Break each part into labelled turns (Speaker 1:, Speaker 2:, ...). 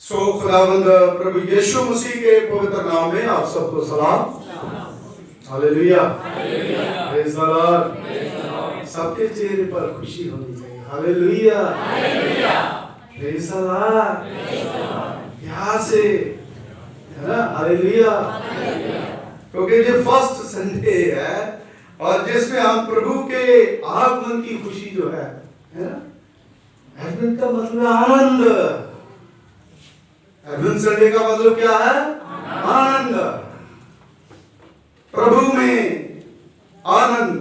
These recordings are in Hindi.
Speaker 1: खुदावंद प्रभु यीशु मसीह के पवित्र नाम में आप सबको सलाम। Hallelujah, praise the Lord. सबके चेहरे पर खुशी होनी चाहिए। Hallelujah, praise the Lord. यहाँ से है ना, हालेलुया, क्योंकि ये फर्स्ट संडे है और जिसमें हम प्रभु के आगमन की खुशी जो है ना, एडवेंट का मतलब आनंद। एडवेंट संडे का मतलब क्या है? आनंद। प्रभु में आनंद,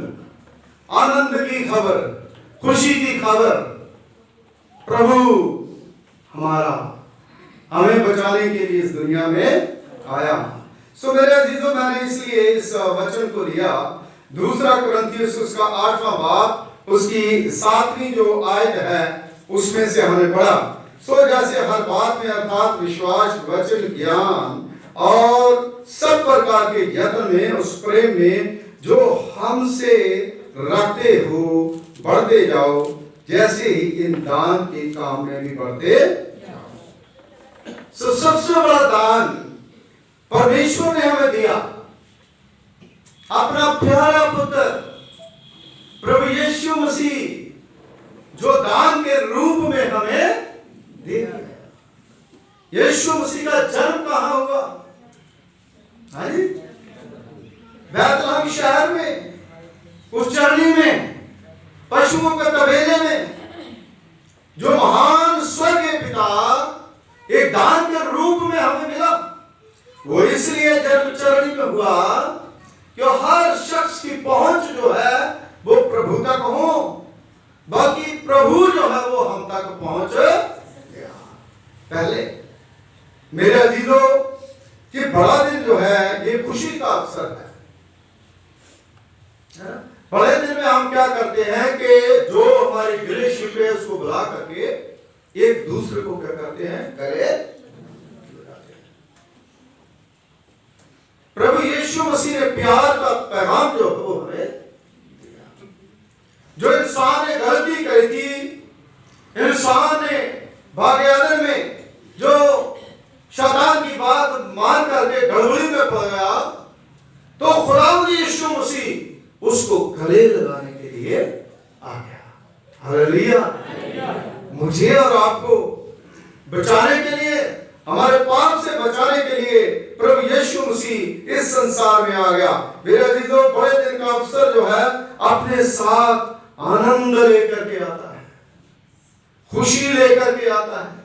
Speaker 1: आनंद की खबर, खुशी की खबर। प्रभु हमारा हमें बचाने के लिए इस दुनिया में आया। सो मेरे अजीजों, मैंने इसलिए इस वचन को लिया, दूसरा कुरिन्थियों उसका 8वां बाब उसकी 7वीं जो आयत है उसमें से हमने पढ़ा। सो जैसे हर बात में अर्थात विश्वास, वचन, ज्ञान और सब प्रकार के यत्न में उस प्रेम में जो हमसे रखते हो बढ़ते जाओ, जैसे ही इन दान के काम में भी बढ़ते जाओ। सो सबसे बड़ा दान परमेश्वर ने हमें दिया, अपना प्यारा पुत्र प्रभु यीशु मसीह, जो दान के रूप में हमें दे दिया। यीशु मसीह का जन्म कहां हुआ? बैतलहम शहर में, उस चरनी में, पशुओं के तबेले में, जो महान स्वर्गीय पिता एक दान के रूप में हमें मिला। वो इसलिए जन्म चरनी में हुआ कि हर शख्स की पहुंच जो है वो प्रभु तक हो, बाकी प्रभु जो है वो हम तक पहुंच गया। पहले मेरे अजीजों, कि बड़ा दिन जो है ये खुशी का अवसर है। बड़े दिन में हम क्या करते हैं कि जो हमारी रिलेशनशिप है उसको बुला करके एक दूसरे को क्या करते हैं, गले लगाते हैं। प्रभु यीशु मसीह ने प्यार का पैगाम जो है वो हमें दिया। जो इंसान ने गलती करी थी, इंसान ने भाग्यादन में जो शैतान की बात मान करके गड़बड़ी में पड़ गया, तो खुदावंद यीशु मसीह उसको गले लगाने के लिए आ गया। हालेलुया। मुझे और आपको बचाने के लिए, हमारे पाप से बचाने के लिए प्रभु यीशु मसीह इस संसार में आ गया। मेरे अजीजों, बड़े दिन का अवसर जो है अपने साथ आनंद लेकर के आता है, खुशी लेकर के आता है।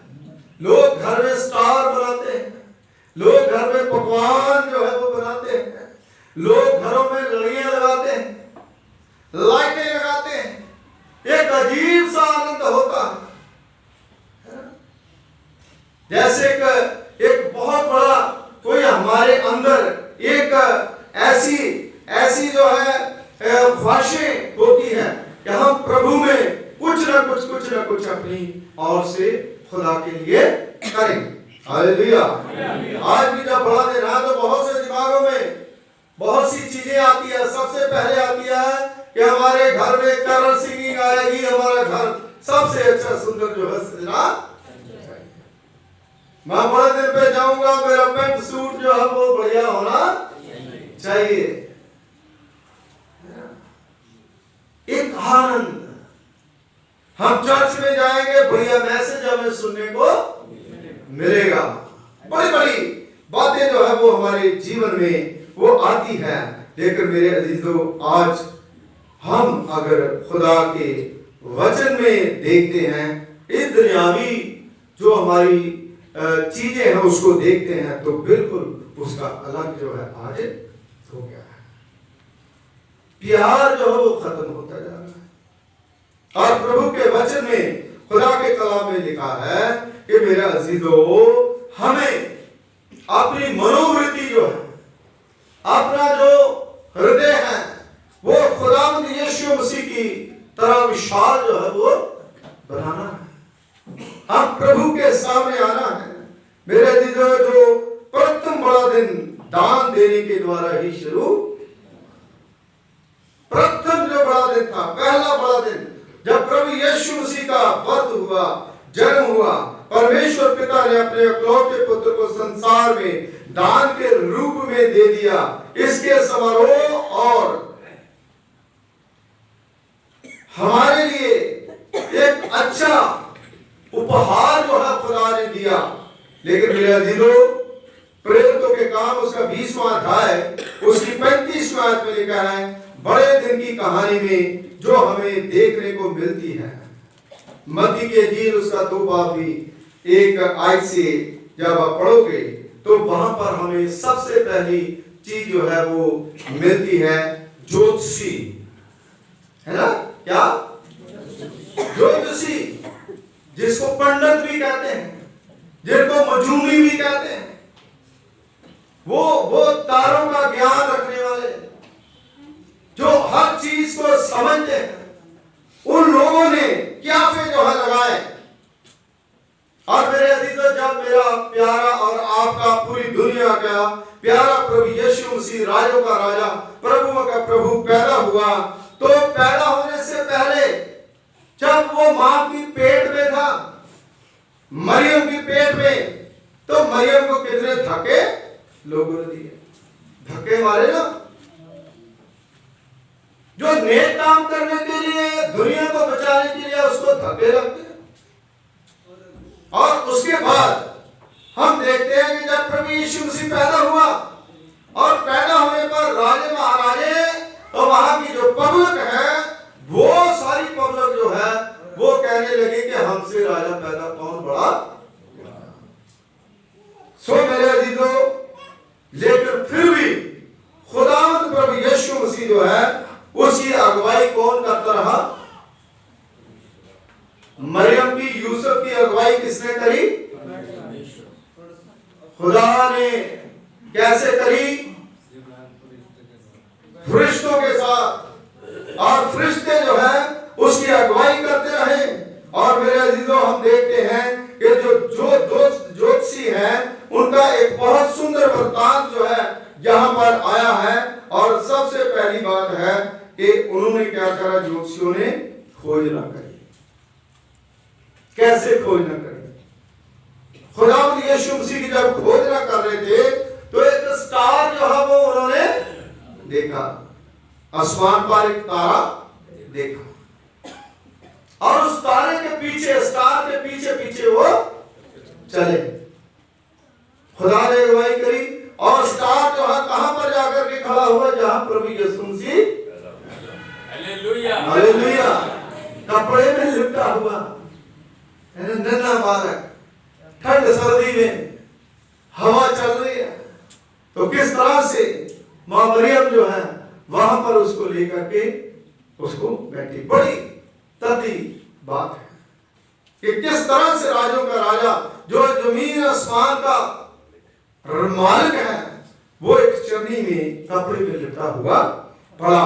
Speaker 1: लोग घर में स्टार बनाते हैं, लोग घर में पकवान जो है वो बनाते हैं, लोग घरों में लड़ियां लगाते हैं, लाइटें लगाते हैं, एक अजीब सा आनंद होता है। जैसे एक बहुत बड़ा कोई हमारे अंदर एक ऐसी जो है ख्वाहिशें होती हैं कि हम प्रभु में कुछ ना कुछ अपनी ओर से खुदा के लिए करें। हालेलुया। आज भी जब बड़ा दिन है तो बहुत से दिमागों में बहुत सी चीजें आती है। सबसे पहले आती है कि हमारे घर में कैरल सिंगिंग आएगी, हमारा घर सबसे अच्छा सुंदर जो है सजना। मैं बड़े दिन पे जाऊंगा, मेरा पेंट सूट जो है वो बढ़िया होना चाहिए। एक आनंद, हम चर्च में जाएंगे, बढ़िया मैसेज हमें सुनने को मिलेगा, बड़ी बड़ी बातें जो है वो हमारे जीवन में वो आती है। लेकिन मेरे अजीजों, आज हम अगर खुदा के वचन में देखते हैं, इस दुनियावी जो हमारी चीजें हैं उसको देखते हैं, तो बिल्कुल उसका अलग जो है आज हो गया है। प्यार जो है वो खत्म होता जा रहा है। और प्रभु के वचन में, खुदा के कलाम में लिखा है कि मेरे अजीजों, हमें अपनी मनोवृत्ति जो है, अपना जो हृदय है, वो खुदावंद यीशु मसीह की तरह विशाल जो है वो बनाना है। हम प्रभु के सामने आना है। मेरे अजीजों, जो प्रथम बड़ा दिन दान देने के द्वारा ही शुरू, प्रथम जो बड़ा दिन था, पहला बड़ा दिन जब प्रभु यीशु मसीह का बर्थ हुआ, जन्म हुआ, परमेश्वर पिता ने अपने इकलौते पुत्र को संसार में दान के रूप में दे दिया। इसके समारोह और हमारे लिए एक अच्छा उपहार जो है खुदा ने दिया। लेकिन मेरे अजीजों, प्रेरितों के काम उसका 20वां अध्याय उसकी 35वां आयत में लिखा है, बड़े दिन की कहानी में जो हमें देखने को मिलती है। मत्ती के इंजील उसका 2 बाब भी 1 आयत से जब आप पढ़ोगे तो वहां पर हमें सबसे पहली चीज जो है वो मिलती है, ज्योतिषी, है ना? क्या? ज्योतिषी, जिसको पंडित भी कहते हैं, जिनको मजूमी भी कहते हैं, वो तारों का ज्ञान रखने वाले, जो हर चीज को समझते हैं, उन लोगों ने क्या पे जो है लगाए। और मेरे अजीजों, जब मेरा प्यारा और आपका पूरी दुनिया का प्यारा प्रभु यीशु मसीह, राजों का राजा, प्रभुओं का प्रभु पैदा हुआ, तो पैदा होने से पहले जब वो मां की पेट में था, मरियम की पेट में, तो मरियम को कितने धक्के लोगों ने दिए। धक्के मारे ना, जो नेक काम करने के लिए, दुनिया को बचाने के लिए उसको धक्के लगते हैं। और उसके बाद हम देखते हैं कि जब प्रभु यीशु मसीह पैदा हुआ, और पैदा होने पर राजे महाराजे और वहां की जो पब्लिक है, वो सारी पब्लिक जो है वो कहने लगी कि हमसे राजा पैदा कौन बड़ा। सो मेरे अजीजों, लेकिन फिर भी खुदावंद प्रभु यीशु मसीह जो है उसकी अगुवाई कौन करता रहा? मरियम की, यूसुफ की अगुवाई किसने करी? खुदा ने। कैसे करी? फरिश्तों के साथ, और फरिश्ते जो है उसकी अगुवाई करते रहे। और मेरे अजीजों, हम देखते हैं कि जो ज्योतिषी हैं उनका एक बहुत सुंदर वृत्तांत जो है यहां पर आया है। और सबसे पहली बात है कि उन्होंने क्या करा? ज्योतिषियों ने खोजना करी। कैसे खोजना करी? खुदावंद यीशु मसीह की जब खोजना कर रहे थे तो एक स्टार जो है वो उन्होंने देखा, आसमान पर एक तारा देखा, और उस तारे के पीछे, स्टार के पीछे पीछे वो चले। खुदा ने अगुवाई करी, और स्टार जो है कहां पर जाकर के खड़ा हुआ? जहां प्रभु यीशु मसीह, हालेलुया, हालेलुया, कपड़े में लिपटा हुआ, नन्हा बालक, ठंड सर्दी में हवा चल रही है, तो किस तरह से मां मरियम जो है वहां पर उसको लेकर के उसको बैठी। बड़ी तथी बात है कि किस तरह से राजों का राजा, जो जमीन आसमान का मालिक है, वो एक चरनी में कपड़े में लिपटा हुआ पड़ा।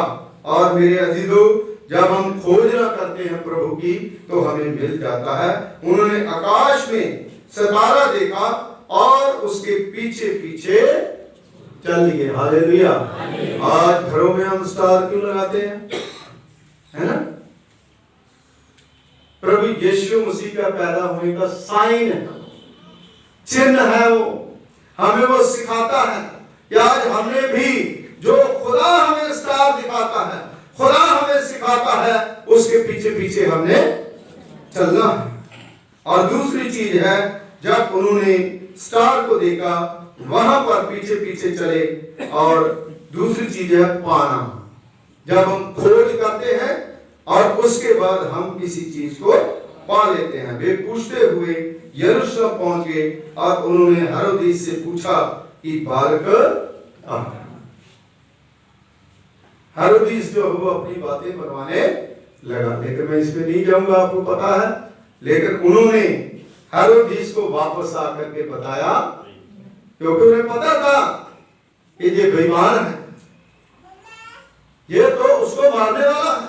Speaker 1: और मेरे अजीजों, जब हम खोजना करते हैं प्रभु की तो हमें मिल जाता है। उन्होंने आकाश में सितारा देखा और उसके पीछे पीछे चल लिए। हालेलुया। आज घरों में हम स्टार क्यों लगाते हैं? है ना? प्रभु यीशु मसीह का पैदा होने का साइन है, चिन्ह है। वो हमें वो सिखाता है कि आज हमने भी, जो खुदा हमें स्टार दिखाता है, खुदा हमें सिखाता है, उसके पीछे पीछे हमने चलना है। और दूसरी चीज है, जब उन्होंने स्टार को देखा वहां पर पीछे पीछे चले। और दूसरी चीज है पाना। जब हम खोज करते हैं और उसके बाद हम किसी चीज को पा लेते हैं। वे पूछते हुए यरूशलेम पहुंच गए और उन्होंने हेरोदेस से पूछा कि बालक कहाँ है? हेरोदेस जो वो अपनी बातें बनवाने लगा, लेकिन मैं इसमें नहीं जाऊंगा, आपको पता है। लेकिन उन्होंने हेरोदेस को वापस आकर के बताया, क्योंकि उन्हें पता था कि ये बेईमान है, ये तो उसको मारने वाला है।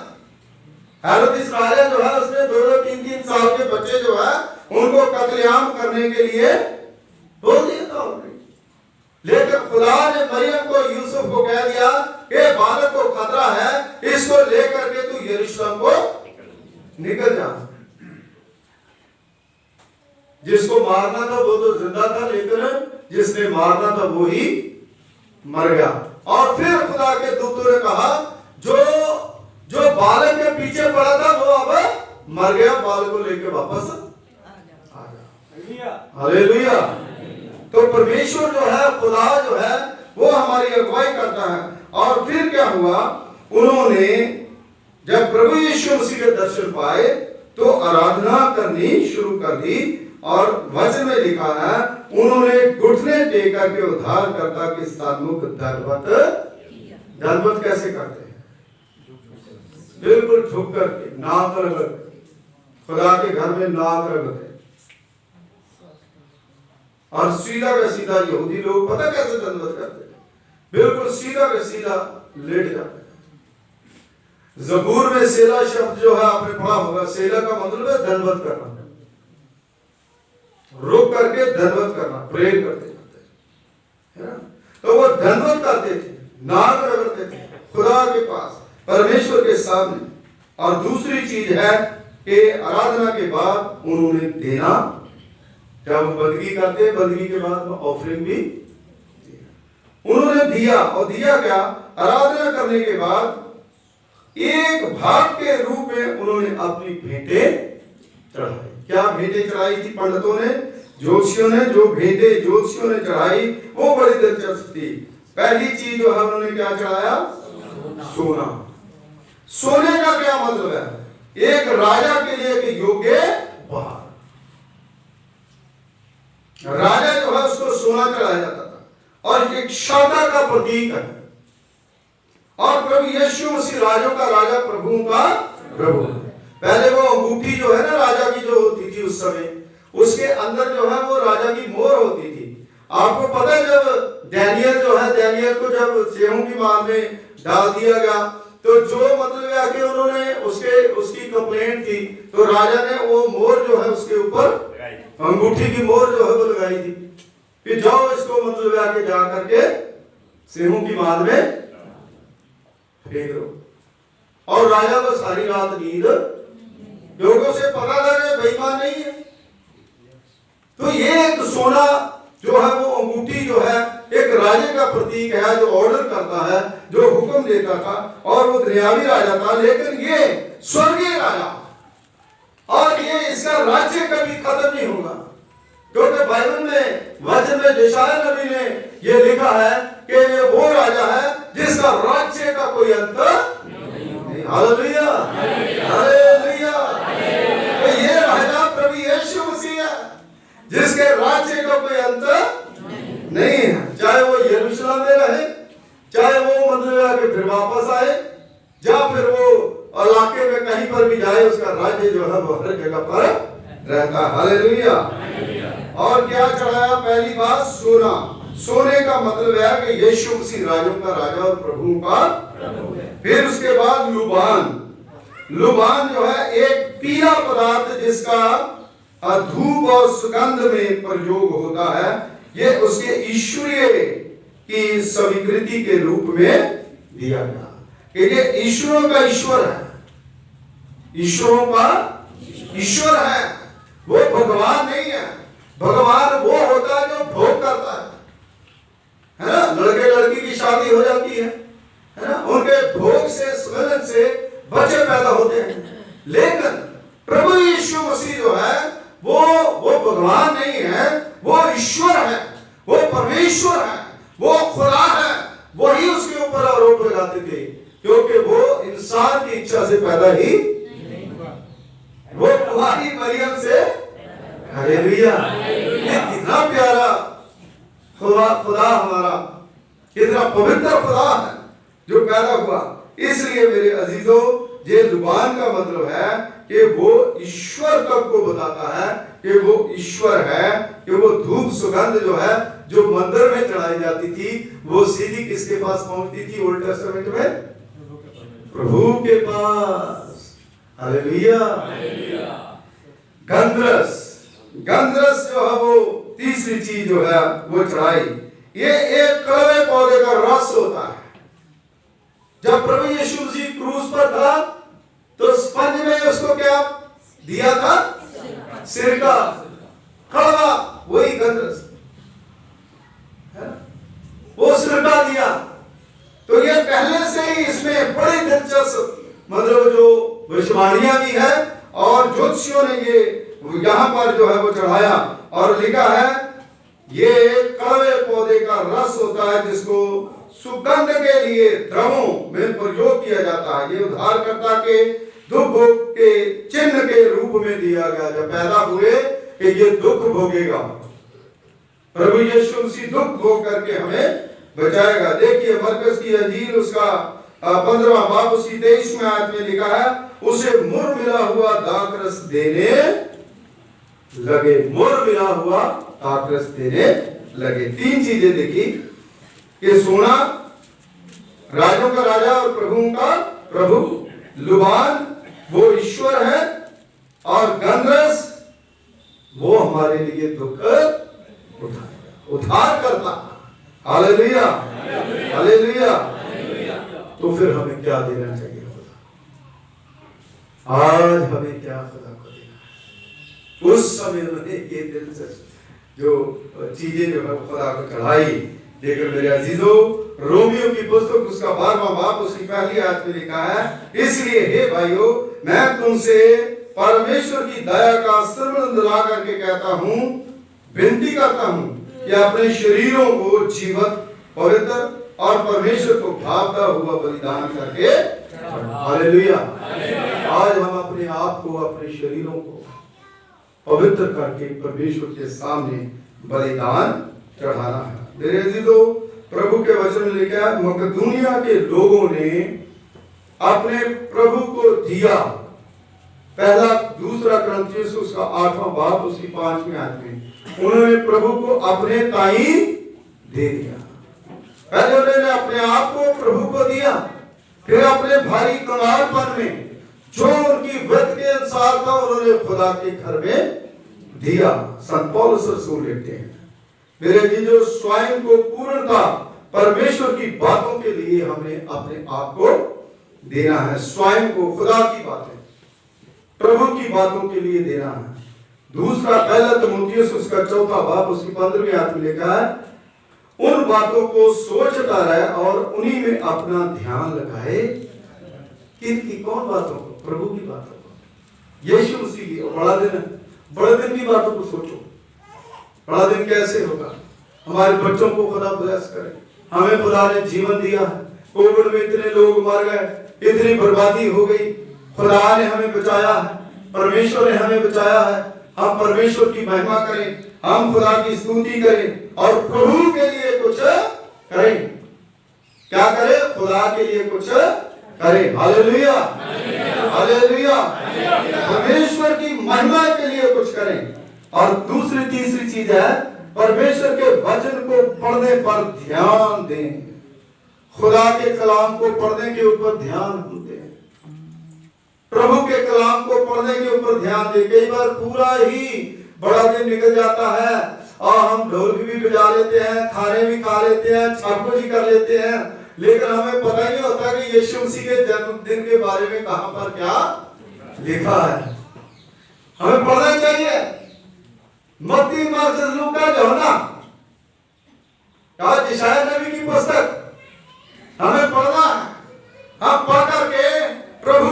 Speaker 1: हेरोदेस राजा जो है उसने 2-3 साल के बच्चे जो है उनको कत्लेआम करने के लिए बोल दिया था। लेकिन खुदा ने मरियम को, यूसुफ को कह दिया कि बालक को खतरा है, इसको लेकर के तू यरूशलेम को निकल जा। जिसको मारना था वो तो जिंदा था, लेकिन जिसने मारना था वो ही मर गया। और फिर खुदा के दूतों ने कहा जो जो बालक के पीछे पड़ा था वो अब मर गया, बालक को लेके वापस आ गया। हालेलुया। तो परमेश्वर जो है, खुदा जो है, वो हमारी अगुवाई करता है। और फिर क्या हुआ, उन्होंने जब प्रभु यीशु मसीह के दर्शन पाए तो आराधना करनी शुरू कर दी। और वचन में लिखा है उन्होंने घुटने टेकर के उद्धारकर्ता के सन्मुख दंडवत कैसे करते हैं? बिल्कुल झुक करके, नाक रगड़, खुदा के घर में नाक रगड़ते। और सीधा का सीधा यहूदी लोग पता कैसे दंडवत करते हैं? बिल्कुल सीधा का सीधा लेट जाते हैं। ज़बूर में सेला शब्द जो है आपने पढ़ा होगा, सेला का मतलब है दंडवत करना, रुक करके दंडवत करना, प्रेयर करते है ना। तो वो दंडवत करते थे, नाक रगड़ते थे खुदा के पास, परमेश्वर के सामने। और दूसरी चीज है कि आराधना के बाद उन्होंने देना, जब बंदगी करते, बंदगी के बाद ऑफरिंग भी उन्होंने दिया। और दिया क्या, आराधना करने के बाद एक भाग के रूप में उन्होंने अपनी भेंटें चढ़ाई। क्या भेंटें चढ़ाई थी पंडितों ने, ज्योतिषियों ने? जो भेंटें ज्योतिषियों ने चढ़ाई वो बड़ी दिलचस्प थी। पहली चीज जो है उन्होंने क्या चढ़ाया? सोना। सोने का क्या मतलब है? एक राजा के लिए एक योग्य उपहार। राजा जो है उसको सोना चढ़ाया जाता था, और एक श्रद्धा का प्रतीक है। और प्रभु यीशु मसीह राजों का राजा, प्रभुओं का प्रभु। पहले वो अंगूठी जो है ना राजा की जो होती थी उस समय, उसके अंदर जो है वो राजा की मोहर होती थी। आपको पता है जब डैनियल जो है, डैनियल को जब सेहूं की मार में डाल दिया गया, तो जो मतलब है कि उन्होंने उसकी कंप्लेंट थी, तो राजा ने वो मोहर जो है उसके ऊपर, अंगूठी की मोहर जो है वो लगाई थी कि जाओ इसको मतलब है कि जा करके सेहूं की मार में फेंक दो। और राजा को सारी रात नींद, लोगों से पता था कि बेईमान नहीं है। तो ये एक सोना जो है वो अंगूठी जो है एक राजे का प्रतीक है, जो ऑर्डर करता है, जो हुक्म देता था। और वो दुनियावी राजा था, लेकिन ये स्वर्गीय राजा, और ये इसका राज्य कभी खत्म नहीं होगा। क्योंकि बाइबल में वचन में यशायाह नबी ने ये लिखा है कि ये वो राजा है जिसका राज्य का कोई अंत नहीं। Hallelujah, hallelujah. तो ये राजा प्रभु यीशु मसीह है जिसके राज्य का कोई अंत नहीं है। चाहे वो यरूशलेम में रहे, चाहे वो मतलब कि फिर वापस आए, या फिर वो इलाके में कहीं पर भी जाए, उसका राज्य जो है वो हर जगह पर रहता है। हालेलुया। और क्या चढ़ाया? पहली बात सोना। सोने का मतलब है कि यीशु मसीह राजों का राजा और प्रभु का प्रभु है। फिर उसके बाद लुबान। लुबान जो है एक पीला पदार्थ जिसका धूप और सुगंध में प्रयोग होता है। ये उसके ईश्वरीय की स्वीकृति के रूप में दिया गया कि ये ईश्वरों का ईश्वर है, ईश्वरों का ईश्वर है, वो भगवान नहीं है। भगवान वो होता है जो भोग करता है ना। लड़के लड़की की शादी हो जाती है ना, उनके भोग से, स्मरण से बच्चे पैदा होते हैं। लेकिन प्रभु यीशु मसीह जो है वो भगवान नहीं है, वो ईश्वर है, वो परमेश्वर है, वो खुदा है। वही उसके ऊपर आरोप लगाते थे क्योंकि वो इंसान की इच्छा से पैदा ही, वो कुंवारी मरियम से। हालेलुया। कितना प्यारा खुदा हमारा, कितना पवित्र खुदा है जो पैदा हुआ। इसलिए मेरे अजीजों, ये जुबान का मतलब है कि वो ईश्वर तक को बताता है कि वो ईश्वर है, कि वो धूप सुगंध जो है जो मंदिर में चढ़ाई जाती थी वो सीधी किसके पास पहुंचती थी ओल्ड टेस्टामेंट में? प्रभु के पास। हालेलुया। गंधरस, गंधरस जो है वो तीसरी चीज जो है वो चढ़ाई। ये एक कड़वे पौधे का रस होता है। जब प्रभु यीशु मसीह क्रूस पर था तो स्पंज में उसको क्या दिया था? सिरका। भविष्यवाणियां भी है, और ज्योतिषियों ने ये यहाँ पर जो है वो चढ़ाया और लिखा है ये कड़वे पौधे का रस होता है जिसको सुगंध के लिए द्रवों में प्रयोग किया जाता है। ये उद्धारकर्ता के दुख भोग के चिन्ह के रूप में दिया गया। जब पैदा हुए कि ये दुख भोगेगा, प्रभु यीशु मसीह दुख भोग करके हमें बचाएगा। देखिए मरकस की अंजील उसका 15वां बाब उसकी 23वें आयत में लिखा है, उसे मुर मिला हुआ दाखरस देने लगे। मुर मिला हुआ दाखरस देने लगे। 3 चीजें देखी कि सोना राजों का राजा और प्रभुओं का प्रभु, लुबान वो ईश्वर है, और गंधरस वो हमारे लिए दुख उद्धार करता। Hallelujah, hallelujah. तो फिर हमें क्या देना चाहिए खुदा? आज हमें क्या खुदा को देना? उस समय मैंने ये दिल से जो चीजें जो है खुदा को चढ़ाई। लेकिन मेरे अजीजों, रोमियो की पुस्तक उसका 12वां बाब उसकी पहली आयत में लिखा है, इसलिए हे भाइयों मैं तुमसे परमेश्वर की दया का सिमरन दिला करके कहता हूँ, विनती करता हूँ कि अपने शरीरों को जीवित, पवित्र और परमेश्वर को भावता हुआ बलिदान करके। हालेलुया। आज हम अपने आप को, अपने शरीरों को पवित्र करके परमेश्वर के सामने बलिदान चढ़ाना है। मेरे अजीजों, प्रभु के वचन में लिखा है मकदूनिया के लोगों ने अपने प्रभु को दिया। पहला दूसरा कुरिन्थियों उसका 8वां बाब उसकी 5वीं आयत में उन्होंने प्रभु को अपने ताई दे दिया। पहले उन्होंने अपने आप को प्रभु को दिया, फिर अपने भारी कंगालपन में जो उनकी व्रत के अनुसार था उन्होंने खुदा के घर में दिया। संत पौलुस रसूल लिखते हैं, मेरे जी जो स्वयं को पूर्णता परमेश्वर की बातों के लिए हमें अपने आप को देना है। स्वयं को खुदा की बातें, प्रभु की बातों के लिए देना है। दूसरा पहला तीमुथियुस उसका 4वां बाब उसकी 15वीं आयत में लिखा है, उन बातों को सोचता रहे और उन्हीं में अपना ध्यान लगाए। किनकी? कौन बातों को? प्रभु की बातों को, यीशु मसीह की। बड़ा दिन, बड़े दिन की बातों को सोचो। बड़ा दिन कैसे होगा? हमारे बच्चों को खुदा ब्लेस करे। हमें खुदा ने जीवन दिया है। कोविड में इतने लोग मर गए, इतनी बर्बादी हो गई, खुदा ने हमें बचाया है, परमेश्वर ने हमें बचाया है। हम परमेश्वर की महिमा करें, हम खुदा की स्तुति करें और प्रभु के लिए कुछ करें। क्या करें? खुदा के लिए कुछ करें। Hallelujah, hallelujah. परमेश्वर की महिमा के लिए कुछ करें। और दूसरी तीसरी चीज है परमेश्वर के वचन को पढ़ने पर ध्यान दें। खुदा के कलाम को पढ़ने के ऊपर ध्यान दें, प्रभु के कलाम को पढ़ने के ऊपर ध्यान दें। कई बार पूरा ही बड़ा दिन निकल जाता है और हम ढोल भी बजा लेते हैं, खाने भी खा लेते हैं, सब कुछ ही कर लेते हैं, लेकिन हमें पता ही नहीं होता कि यीशु मसीह के जन्मदिन के बारे में कहां पर क्या लिखा है। हमें पढ़ना चाहिए। मत्ती, मार्कस, लूका, यूहन्ना, यशायाह नबी की पुस्तक हमें पढ़ना है। हम पढ़ करके प्रभु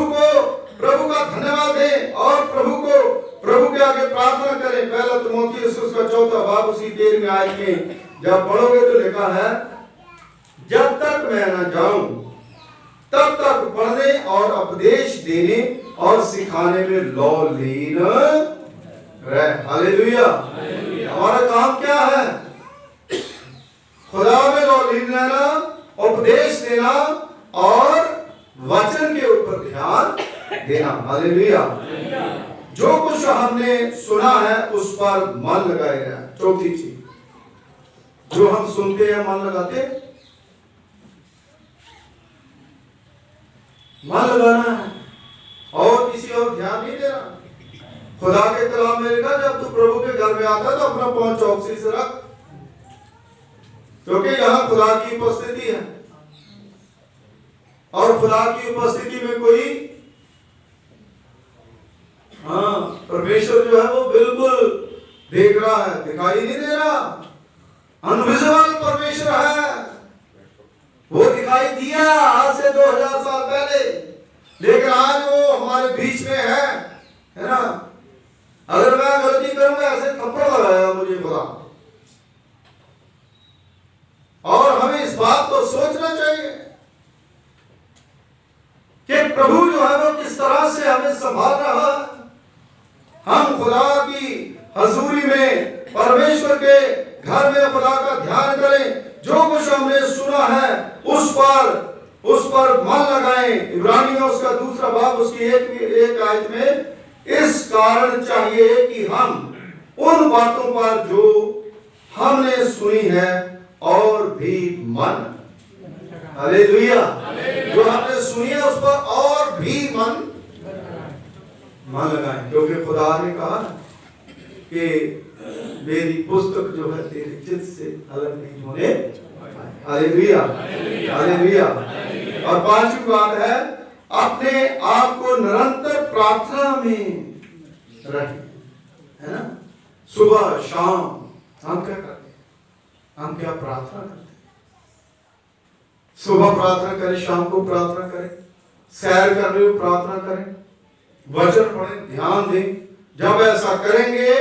Speaker 1: का धन्यवाद दें और प्रभु के आगे प्रार्थना करें। पहला तीमुथियुस उसका 4वां बाब उसकी 13वीं आयत में जब पढ़ोगे तो लिखा है, जब तक मैं न जाऊं तब तक पढ़ने और उपदेश देने और सिखाने में लौलीन रहे। हालेलुया। हमारा काम क्या है? खुदा में लौलीन रहना, उपदेश देना और वचन के ऊपर ध्यान देना। हालेलुया। जो कुछ हमने सुना है उस पर मन लगाएगा। चौथी चीज, जो हम सुनते हैं मन लगाते, मन लगाना है और किसी और ध्यान नहीं देना। खुदा के कलाम में लिखा, जब तू प्रभु के घर में आता तो अपना पांव चौकसी से रख, क्योंकि यहाँ खुदा की उपस्थिति है और खुदा की उपस्थिति में कोई परमेश्वर जो है वो बिल्कुल देख रहा है, दिखाई नहीं दे रहा। अनविजिबल परमेश्वर है। वो दिखाई दिया आज से 2000 साल पहले, लेकिन आज वो हमारे बीच में है ना। अगर मैं गलती करूंगा ऐसे थप्पड़ लगाया मुझे खुदा। और हमें इस बात को सोचना चाहिए कि प्रभु जो है वो किस तरह से हमें संभाल रहा है। हम खुदा की हजूरी में, परमेश्वर के घर में खुदा का ध्यान करें। जो कुछ हमने सुना है उस पर मन लगाएं। इब्रानियों उसका 2 बाब उसकी एक आयत में इस कारण चाहिए कि हम उन बातों पर जो हमने सुनी है और भी मन, हालेलुया, जो हमने सुनी है उस पर और भी मन लगाएं। क्योंकि खुदा ने कहा कि मेरी पुस्तक जो है तेरे चित्त से अलग नहीं होने। Hallelujah, hallelujah. और 5वीं बात है अपने आप को निरंतर प्रार्थना में रखें, है ना। सुबह शाम हम क्या करते हैं? हम क्या प्रार्थना करते हैं? सुबह प्रार्थना करें, शाम को प्रार्थना करें, सैर कर रहे हो प्रार्थना करें, वचन पढ़ें, ध्यान दें। जब ऐसा करेंगे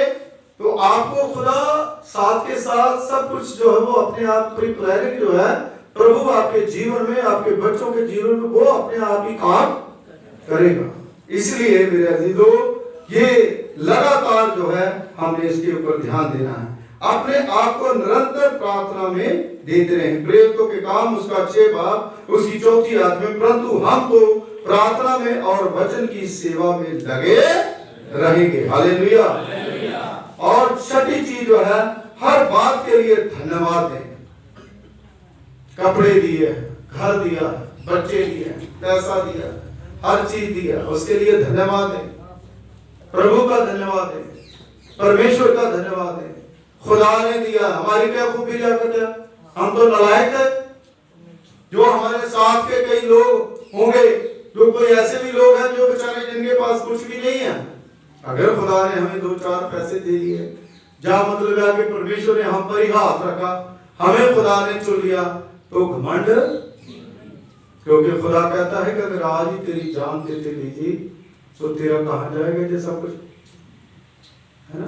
Speaker 1: तो आपको खुदा साथ के साथ सब कुछ जो है वो अपने आप प्रिपेयरिंग जो है प्रभु आपके जीवन में, आपके बच्चों के जीवन में वो अपने आप ही काम करेगा। इसलिए मेरे अजीजों, ये लगातार जो है हमने इसके ऊपर ध्यान देना है। अपने आप को निरंतर प्रार्थना में देते रहें। प्रेरितों के काम उसका 6 बाब उसकी 4थी आयत में, परंतु हम तो प्रार्थना में और वचन की सेवा में लगे रहेंगे। हालेलुया। और 6ठी चीज जो है, हर बात के लिए धन्यवाद दें। कपड़े दिए, घर दिया, बच्चे दिए, पैसा दिया, हर चीज दिया, उसके लिए धन्यवाद दें। प्रभु का धन्यवाद दें, परमेश्वर का धन्यवाद दें। खुदा ने दिया, हमारी क्या खूबी जाकर है? हम तो नालायक है। जो हमारे साथ के कई लोग होंगे, जो कोई ऐसे भी लोग हैं जो बेचारे जिनके पास कुछ भी नहीं है, अगर खुदा ने हमें 2-4 पैसे दे दिए, जहां मतलब है कि परमेश्वर ने हम पर ही हाथ रखा, हमें खुदा ने चुन लिया, तो घमंड, क्योंकि खुदा कहता है कि अगर आज ही तेरी जान देते लीजिए तो तेरा कहां जाएगा ये सब कुछ, है ना।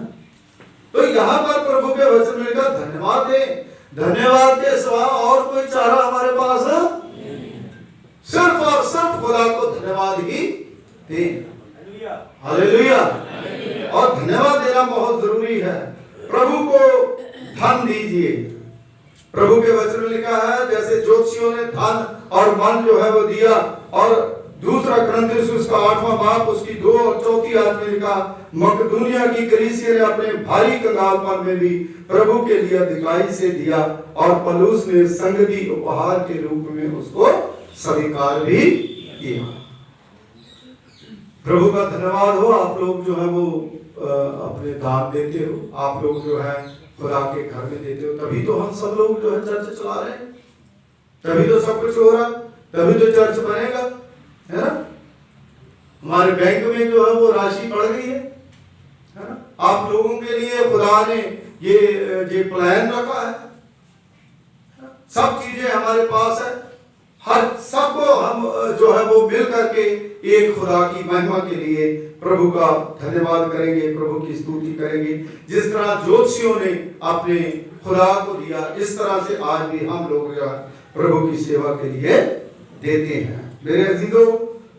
Speaker 1: तो यहाँ पर प्रभु के वचन में लिखा धन्यवाद दे। धन्यवाद के सिवा और कोई चारा हमारे पास है? सिर्फ और सिर्फ खुदा को धन्यवाद ही दें। हालेलुया। और धन्यवाद देना बहुत जरूरी है। प्रभु को धन दीजिए। प्रभु के वचन में लिखा है जैसे ज्योतिषियों ने धन और मन जो है वो दिया। और 2 कुरिन्थियों उसका 8वां बाब उसकी 2 और 4थी आयत में लिखा, मकदूनिया की कलीसिया ने अपने भारी कंगालपन में भी प्रभु के लिए अधिकाई से दिया और पौलुस ने संगति उपहार के रूप में उसको स्वीकार भी किया। प्रभु का धन्यवाद हो। आप लोग जो है वो अपने दान देते हो, आप लोग जो है खुदा के घर में देते हो, तभी तो हम सब लोग जो है चर्च चला रहे हैं, तभी तो सब कुछ हो रहा, तभी तो चर्च बनेगा, है ना। हमारे बैंक में जो है वो राशि बढ़ गई है ना। आप लोगों के लिए खुदा ने ये प्लान रखा है, सब चीजें हमारे पास है। हर सबको हम जो है वो मिल करके एक खुदा की महिमा के लिए प्रभु का धन्यवाद करेंगे, प्रभु की स्तुति करेंगे। जिस तरह ज्योतिषियों ने अपने खुदा को दिया, इस तरह से आज भी हम लोग प्रभु की सेवा के लिए देते हैं। मेरे अजीजों,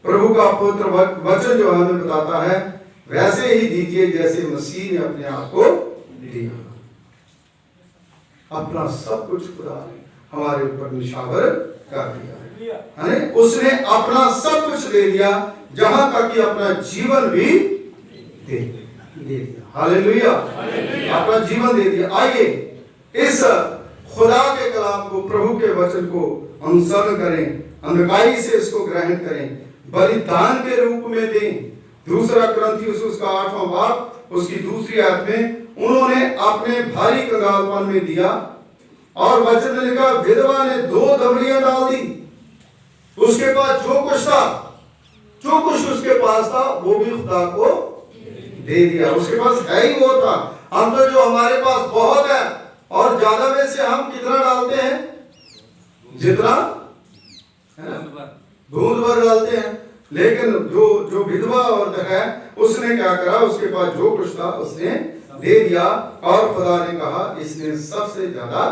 Speaker 1: प्रभु का पवित्र वचन जो हमें बताता है वैसे ही दीजिए जैसे मसीह ने अपने आप को दिया। अपना सब कुछ खुदा ने हमारे ऊपर निशावर कर दिया, है। उसने अपना सब कुछ दे दिया, जहां तक कि अपना जीवन भी दे दिया। हालेलुया। अपना जीवन दे दिया। आइए इस खुदा के कलाम को, प्रभु के वचन को अनुसरण करें, अंधकारी से इसको ग्रहण करें, बलिदान के रूप में दें। 2 कुरिन्थियों उसका 8वां बाब उसकी 2री आयत में उन्होंने अपने भारी कंगालपन में दिया। और वचन में लिखा, विधवा ने 2 दमड़ियां डाल दी। उसके पास जो कुछ था, जो कुछ उसके पास था वो भी खुदा को दे दिया। उसके पास है ही वो था। हम तो जो हमारे पास बहुत है और ज्यादा में से हम कितना डालते हैं? जितना, है ना, बूंद भर डालते हैं। लेकिन जो विधवा औरत है उसने क्या करा, उसके पास जो कुछ था उसने दे दिया और खुदा ने कहा इसने सबसे ज्यादा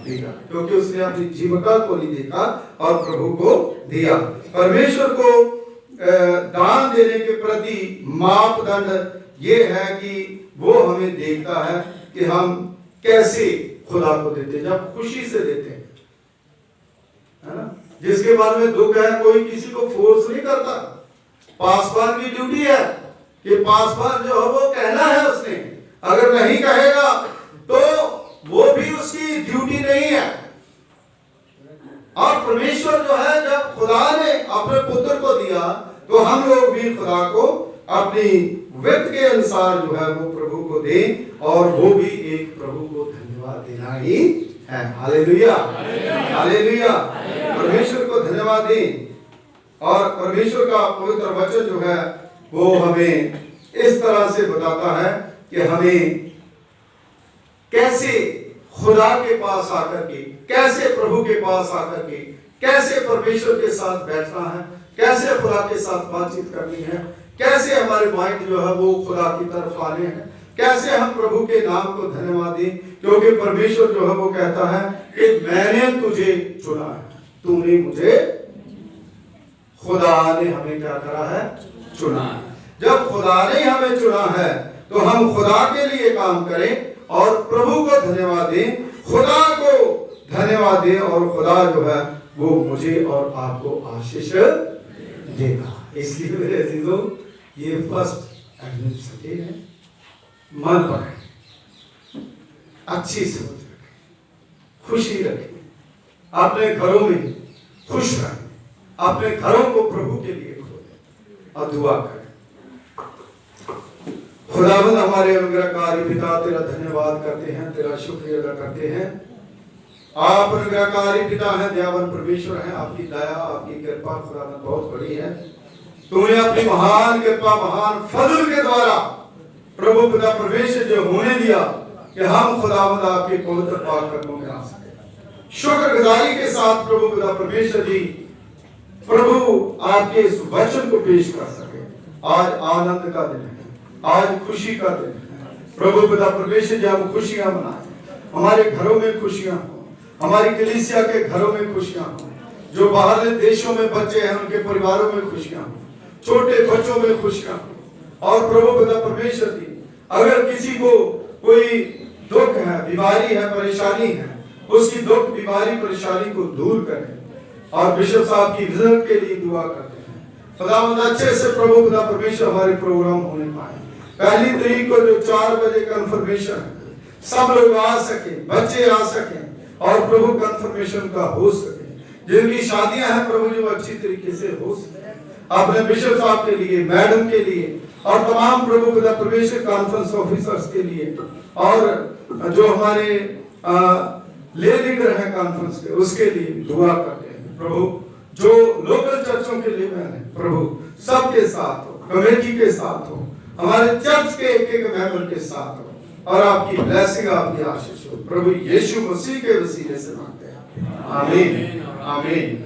Speaker 1: दिया, क्योंकि उसने अपनी जीविका को नहीं देखा और प्रभु को दिया। परमेश्वर को दान देने के प्रति मापदंड ये है कि वो हमें देखता है कि हम कैसे खुदा को देते हैं। जब खुशी से देते हैं, है ना, जिसके बारे में दुख है, कोई किसी को फोर्स नहीं करता। पासवान की ड्यूटी है कि पासवान जो है वो कहना है उसने, अगर नहीं कहेगा तो वो भी उसकी ड्यूटी नहीं है। और परमेश्वर जो है, जब खुदा ने अपने पुत्र को दिया तो हम लोग भी खुदा को अपनी वित्त के अनुसार जो है वो प्रभु को दें, और वो भी एक प्रभु को धन्यवाद देना ही है। Hallelujah, hallelujah. परमेश्वर को धन्यवाद दें। और परमेश्वर का पवित्र वचन जो है वो हमें इस तरह से बताता है कि हमें कैसे खुदा के पास आकर के, कैसे प्रभु के पास आकर के, कैसे परमेश्वर के साथ बैठना है, कैसे खुदा के साथ बातचीत करनी है, कैसे हमारे माइंड जो है वो खुदा की तरफ आने हैं, कैसे हम प्रभु के नाम को धन्यवाद दें, क्योंकि परमेश्वर जो है वो कहता है कि मैंने तुझे चुना है, तूने मुझे, खुदा ने हमें क्या करा है, चुना है। जब खुदा ने हमें चुना है तो हम खुदा के लिए काम करें और प्रभु को धन्यवाद दें, खुदा को धन्यवाद दें, और खुदा जो है वो मुझे और आपको आशीष देगा। इसलिए मेरे अजीजों, ये फर्स्ट एडमिनिस्ट्रेटिव है, मन पर अच्छी सोच रखें, खुशी रखें, अपने घरों में खुश रहें, अपने घरों को प्रभु के लिए खोलें और दुआ करें। खुदावंद हमारे अनुग्रहकारी पिता, तेरा धन्यवाद करते हैं, तेरा शुक्रिया अदा करते हैं। आप अनुग्रहकारी पिता हैं, दयावान परमेश्वर हैं, आपकी दया, आपकी कृपा खुदावंद बहुत बड़ी है। तुमने अपनी महान कृपा, महान फजल के द्वारा प्रभु पिता परमेश्वर जो होने दिया कि हम खुदावंद आपके पवित्र पाक कदमों में आ सके। शुक्रगुजारी के साथ प्रभु पिता परमेश्वर जी, प्रभु आपके इस वचन को पेश कर सके। आज आनंद का दिन है, आज खुशी का दिन है। प्रभु पिता परमेश्वर जी, हम खुशियां मनाएं, हमारे घरों में खुशियां हो, हमारी कलीसिया के घरों में खुशियां हो, जो बाहर देशों में बच्चे हैं उनके परिवारों में खुशियां हो, छोटे बच्चों में खुशियां हो। और प्रभु पिता परमेश्वर जी, अगर किसी को कोई दुख है, बीमारी है, परेशानी है, उसकी दुख, बीमारी, परेशानी को दूर करें। और बिशप साहब की विजन के लिए दुआ करते हैं। खुदावंद अच्छे से प्रभु पिता परमेश्वर हमारे प्रोग्राम होने पाए। 1 तारीख को जो 4 बजे कंफर्मेशन है, सब लोग आ सके, बच्चे आ सके और प्रभु कंफर्मेशन का हो सके। जिनकी शादियां हैं प्रभु जी, वो अच्छी तरीके से हो सके। अपने बिशप साहब के लिए, मैडम के लिए और तमाम प्रभु पिता परमेश्वर कॉन्फ्रेंस ऑफिसर्स के लिए, और जो हमारे ले लीडर हैं कॉन्फ्रेंस के, उसके लिए दुआ करते हैं। प्रभु जो लोकल चर्चों के लिए मैंने प्रभु सबके साथ हो, कमेटी के साथ हो, हमारे चर्च के एक मेंबर के साथ हो, और आपकी ब्लेसिंग, आपकी आशीष हो। प्रभु यीशु मसीह के वसीले से मांगते हैं, आमीन, आमीन।